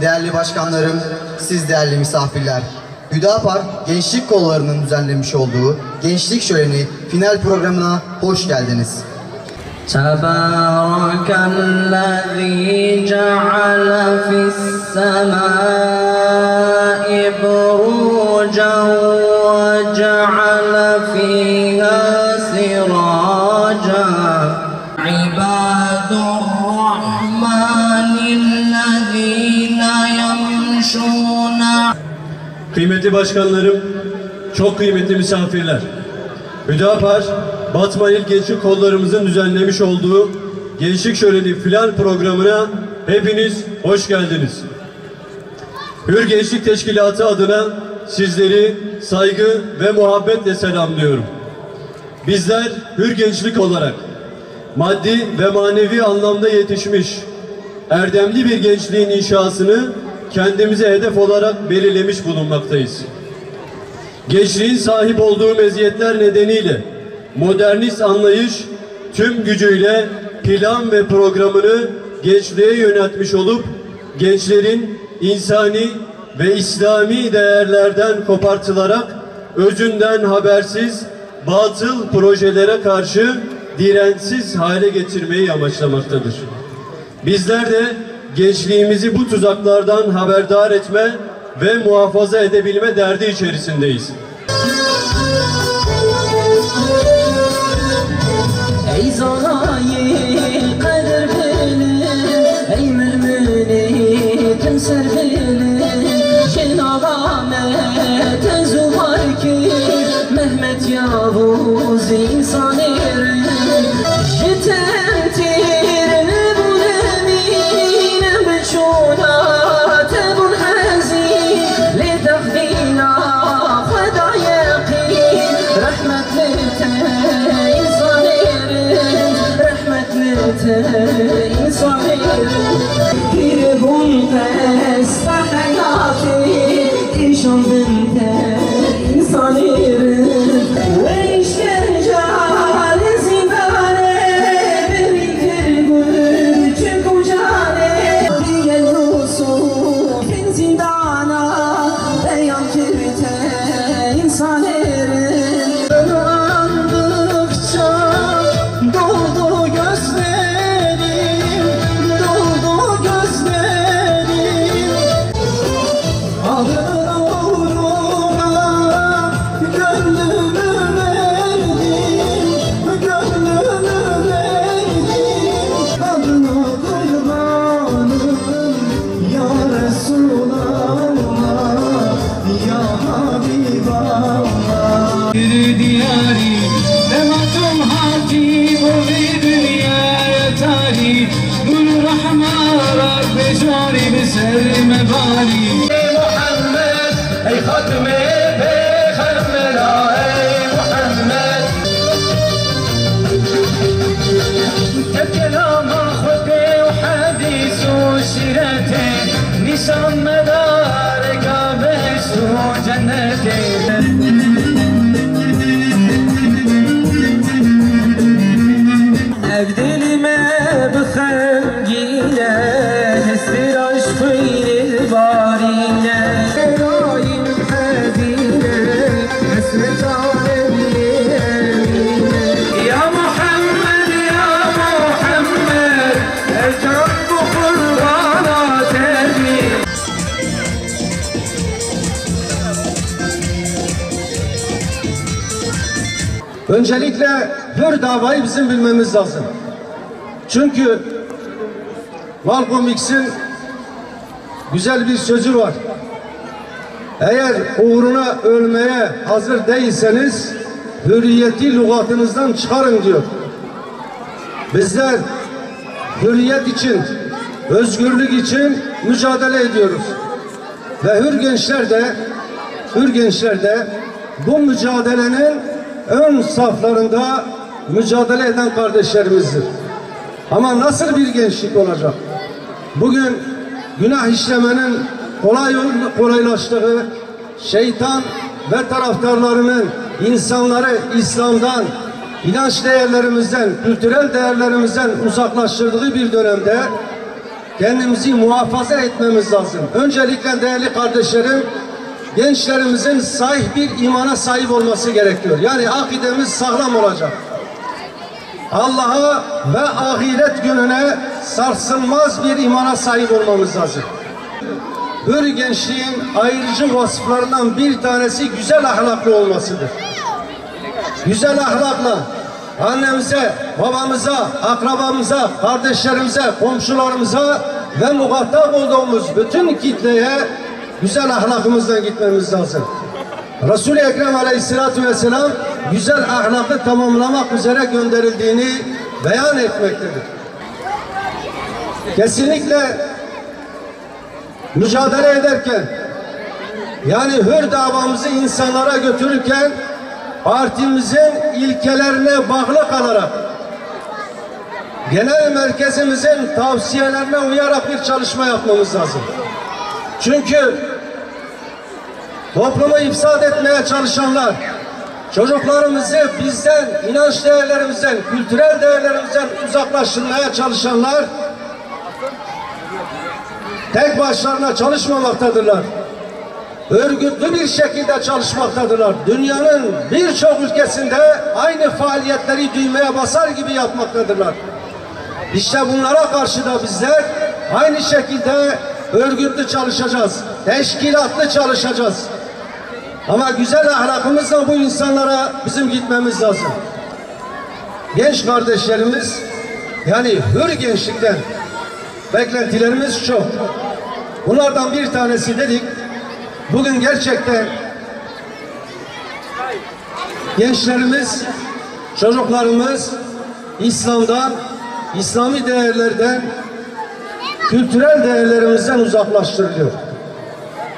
Değerli başkanlarım, siz değerli misafirler, Hüdapar Gençlik Kolları'nın düzenlemiş olduğu Gençlik Şöleni final programına hoş geldiniz. Tebârekellezî ceale fis-semâi burûcen ve ceale fîhâ sirâcen. İbâdurrahmânillezîne yemşûne. Kıymetli başkanlarım, çok kıymetli misafirler, Hüdapar Batman İl Gençlik Kollarımızın düzenlemiş olduğu Gençlik Şöleni final programına hepiniz hoş geldiniz. Hür Gençlik Teşkilatı adına sizleri saygı ve muhabbetle selamlıyorum. Bizler Hür Gençlik olarak maddi ve manevi anlamda yetişmiş, erdemli bir gençliğin inşasını kendimize hedef olarak belirlemiş bulunmaktayız. Gençliğin sahip olduğu meziyetler nedeniyle modernist anlayış tüm gücüyle plan ve programını gençliğe yöneltmiş olup gençlerin insani ve İslami değerlerden kopartılarak özünden habersiz batıl projelere karşı dirençsiz hale getirmeyi amaçlamaktadır. Bizler de gençliğimizi bu tuzaklardan haberdar etme ve muhafaza edebilme derdi içerisindeyiz. Ey zahayil kader bilin, ey mümini temser bilin, Şenağamet zuhar ki Mehmet Yavuz insan erin, Jitem tirine bu nemine beçuna tebun hazin, li takdina feda yakin, rahmetli insan erin, rahmetli insan erin. Bir bun testa hayatı işan binte insan erin, ve işkence zindane biriktir gülçün kucane, diğer Yusuf'in zindana beyan kirte insan erin. Andıkça doldu gözlerim, doldu gözlerim, adın uğruna gönlümü verdim, gönlümü verdim, adına kurbanım ya Resulallah, ya Habiballah. Bir diyari dematım hakim o bir dünyaya tarih, Gül rahma Rabbi cari biserme bari. Ey Muhammed, ey hatme peygamber, ey Muhammed, kelam khudi ve hadis ve sirate, nisan medar kabes ve cennete. Evdelime bıkhengine, hestir aşkıyla barine, Eraim hadine, esmet alemine. Ya Muhammed, ya Muhammed, erkan bu kurbana terbi. Öncelikle hür davayı bizim bilmemiz lazım. Çünkü Malcolm X'in güzel bir sözü var. Eğer uğruna ölmeye hazır değilseniz hürriyeti lügatınızdan çıkarın diyor. Bizler hürriyet için, özgürlük için mücadele ediyoruz. Ve hür gençler de bu mücadelenin ön saflarında mücadele eden kardeşlerimizdir. Ama nasıl bir gençlik olacak? Bugün günah işlemenin kolaylaştığı, şeytan ve taraftarlarının insanları İslam'dan, inanç değerlerimizden, kültürel değerlerimizden uzaklaştırdığı bir dönemde kendimizi muhafaza etmemiz lazım. Öncelikle değerli kardeşlerim, gençlerimizin sahih bir imana sahip olması gerekiyor. Yani akidemiz sağlam olacak. Allah'a ve ahiret gününe sarsılmaz bir imana sahip olmamız lazım. Hür gençliğin ayrıcı vasıflarından bir tanesi güzel ahlaklı olmasıdır. Güzel ahlakla annemize, babamıza, akrabamıza, kardeşlerimize, komşularımıza ve muhatap olduğumuz bütün kitleye güzel ahlakımızdan gitmemiz lazım. Resul-i Ekrem Aleyhisselatü Vesselam güzel ahlakı tamamlamak üzere gönderildiğini beyan etmektedir. Kesinlikle mücadele ederken, yani hür davamızı insanlara götürürken partimizin ilkelerine bağlı kalarak, genel merkezimizin tavsiyelerine uyarak bir çalışma yapmamız lazım. Çünkü toplumu ifsad etmeye çalışanlar, çocuklarımızı bizden, inanç değerlerimizden, kültürel değerlerimizden uzaklaştırmaya çalışanlar tek başlarına çalışmamaktadırlar. Örgütlü bir şekilde çalışmaktadırlar. Dünyanın birçok ülkesinde aynı faaliyetleri düğmeye basar gibi yapmaktadırlar. İşte bunlara karşı da bizler aynı şekilde örgütlü çalışacağız, teşkilatlı çalışacağız. Ama güzel ahlakımızla bu insanlara bizim gitmemiz lazım. Genç kardeşlerimiz, yani hür gençlikten beklentilerimiz çok. Bunlardan bir tanesi dedik, bugün gerçekten gençlerimiz, çocuklarımız İslam'dan, İslami değerlerden, kültürel değerlerimizden uzaklaştırılıyor.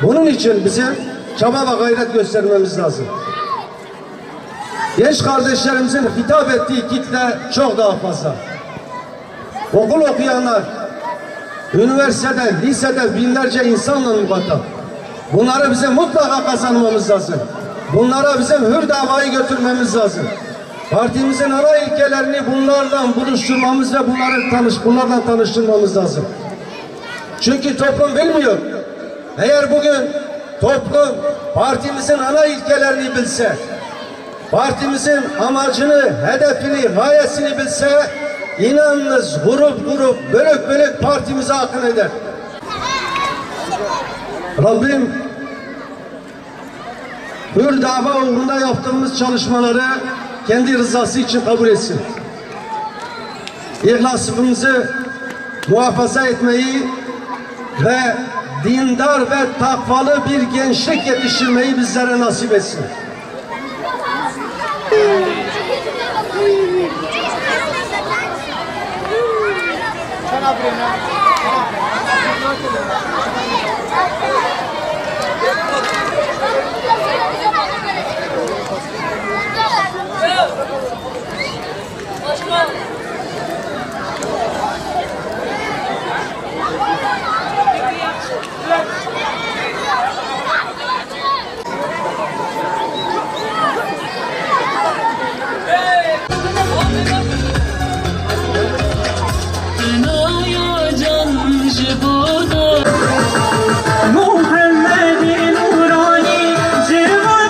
Bunun için bizim çaba ve gayret göstermemiz lazım. Genç kardeşlerimizin hitap ettiği kitle çok daha fazla. Okul okuyanlar, üniversitede, lisede binlerce insanla muhatap. Bunları bize mutlaka kazanmamız lazım. Bunlara bizim hür davayı götürmemiz lazım. Partimizin ana ilkelerini bunlardan buluşturmamız ve bunlardan tanıştırmamız lazım. Çünkü toplum bilmiyor. Eğer bugün toplum partimizin ana ilkelerini bilse, partimizin amacını, hedefini, gayesini bilse, inanınız grup grup, bölük bölük partimize akın eder. Rabbim hür dava uğrunda yaptığımız çalışmaları kendi rızası için kabul etsin. İhlasımızı muhafaza etmeyi ve dindar ve takvalı bir gençlik yetiştirmeyi bizlere nasip etsin. Muhammed'in Nurani Civan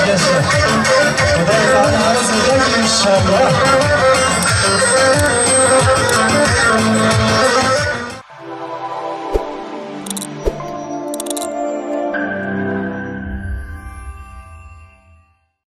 gençler. Bu da karnınız olacak inşallah.